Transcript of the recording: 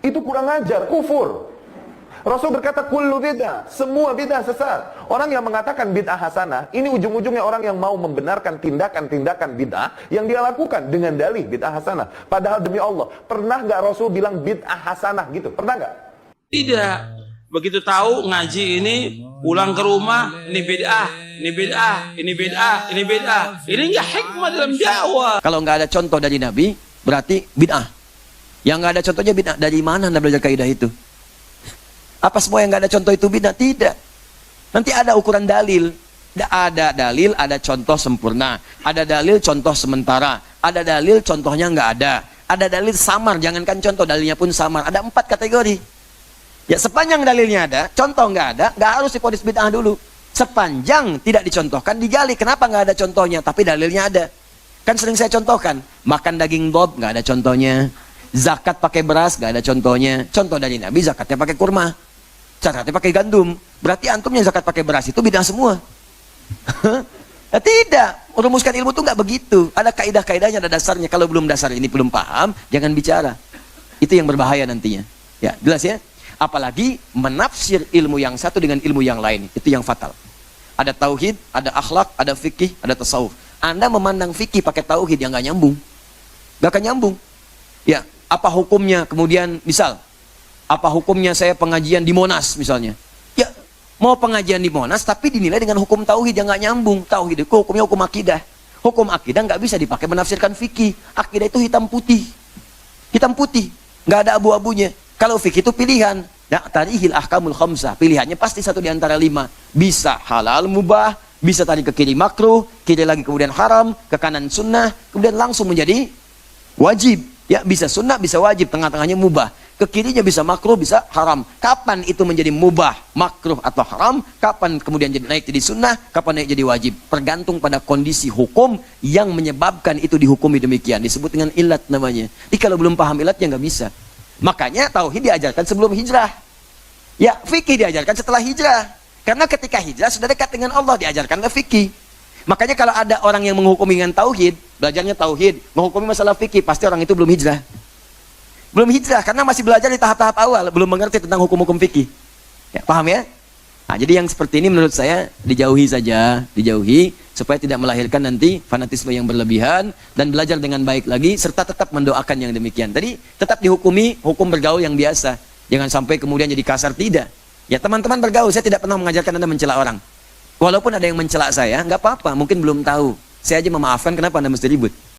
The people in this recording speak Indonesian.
Itu kurang ajar, kufur. Rasul berkata, kullu bid'ah, semua bid'ah sesat. Orang yang mengatakan bid'ah hasanah, ini ujung-ujungnya orang yang mau membenarkan tindakan-tindakan bid'ah yang dia lakukan dengan dalih bid'ah hasanah. Padahal demi Allah, pernah nggak Rasul bilang bid'ah hasanah gitu? Pernah nggak? Tidak. Begitu tahu ngaji ini, pulang ke rumah, ini bid'ah, ini bid'ah, ini bid'ah, ini bid'ah. Ini nggak hikmah dalam dakwah. Kalau nggak ada contoh dari Nabi, berarti bid'ah. Yang nggak ada contohnya bid'ah. Dari mana Anda belajar kaidah itu? Apa semua yang nggak ada contoh itu bid'ah? Tidak. Nanti ada ukuran dalil. Ada dalil, ada contoh sempurna. Ada dalil, contoh sementara. Ada dalil, contohnya nggak ada. Ada dalil samar, jangankan contoh, dalilnya pun samar. Ada 4 kategori. Ya, sepanjang dalilnya ada, contoh nggak ada, nggak harus divonis bid'ah dulu. Sepanjang tidak dicontohkan, digali. Kenapa nggak ada contohnya? Tapi dalilnya ada. Kan sering saya contohkan. Makan daging dob, nggak ada contohnya. Zakat pakai beras, nggak ada contohnya. Contoh dari Nabi, zakatnya pakai kurma. Zakatnya pakai gandum. Berarti antum yang zakat pakai beras itu bid'ah semua. Nah, tidak. Merumuskan ilmu itu nggak begitu. Ada kaidah-kaidahnya, ada dasarnya. Kalau belum dasar ini belum paham, jangan bicara. Itu yang berbahaya nantinya. Ya, jelas ya? Apalagi menafsir ilmu yang satu dengan ilmu yang lain. Itu yang fatal. Ada tauhid, ada akhlak, ada fikih, ada tasawuf. Anda memandang fikih pakai tauhid yang nggak nyambung. Nggak akan nyambung. Ya, apa hukumnya? Kemudian, misal, apa hukumnya saya pengajian di Monas misalnya? Ya, mau pengajian di Monas tapi dinilai dengan hukum tauhid yang nggak nyambung. Tauhid itu hukumnya hukum akidah. Hukum akidah nggak bisa dipakai menafsirkan fikih. Akidah itu hitam putih. Hitam putih, nggak ada abu-abunya. Kalau fikih itu pilihan. Nah, tarihil ahkamul khamsah. Pilihannya pasti satu di antara 5. Bisa halal mubah, bisa tadi ke kiri makruh, kiri lagi kemudian haram, ke kanan sunnah, kemudian langsung menjadi wajib. Ya, bisa sunnah, bisa wajib, tengah-tengahnya mubah. Ke kirinya bisa makruh, bisa haram. Kapan itu menjadi mubah, makruh atau haram? Kapan kemudian jadi naik jadi sunnah? Kapan naik jadi wajib? Tergantung pada kondisi hukum yang menyebabkan itu dihukumi demikian. Disebut dengan ilat namanya. Jadi kalau belum paham ilatnya nggak bisa. Makanya tauhid diajarkan sebelum hijrah. Ya, fikih diajarkan setelah hijrah. Karena ketika hijrah sudah dekat dengan Allah, diajarkanlah fikih. Makanya kalau ada orang yang menghukumi dengan tauhid, belajarnya tauhid, menghukumi masalah fikih, pasti orang itu belum hijrah. Belum hijrah, karena masih belajar di tahap-tahap awal, belum mengerti tentang hukum-hukum fikih. Ya, paham ya? Nah, jadi yang seperti ini menurut saya dijauhi saja, dijauhi, supaya tidak melahirkan nanti fanatisme yang berlebihan, dan belajar dengan baik lagi, serta tetap mendoakan yang demikian. Tadi tetap dihukumi hukum bergaul yang biasa. Jangan sampai kemudian jadi kasar, tidak. Ya, teman-teman bergaul, saya tidak pernah mengajarkan Anda mencela orang. Walaupun ada yang mencela saya, nggak apa-apa, mungkin belum tahu. Saya aja memaafkan, kenapa Anda mesti ribut?